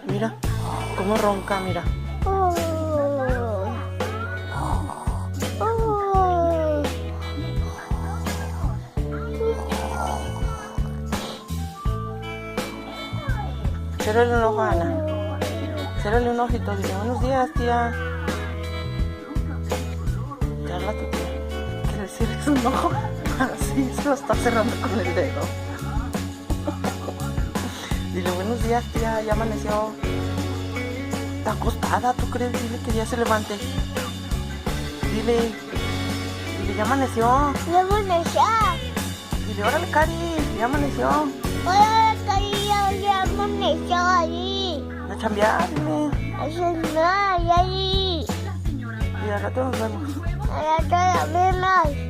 Mira, cómo ronca, mira. Ciérrale un ojo, Ana. Ciérrale un ojito. Dile, buenos días, tía. Te habla tu tía. Que le cierres un ojo. Así se lo está cerrando con el dedo. Dile, buenos días, tía. Ya amaneció. Está acostada, ¿tú crees? Dile que ya se levante. Dile, ya amaneció. Ya amaneció. Dile, órale, Cari, ya amaneció. Hola, cariño, ya amaneció ahí. A chambear, dile. Hace nada, ahí. Y al rato nos vemos. Ahora te la vemos.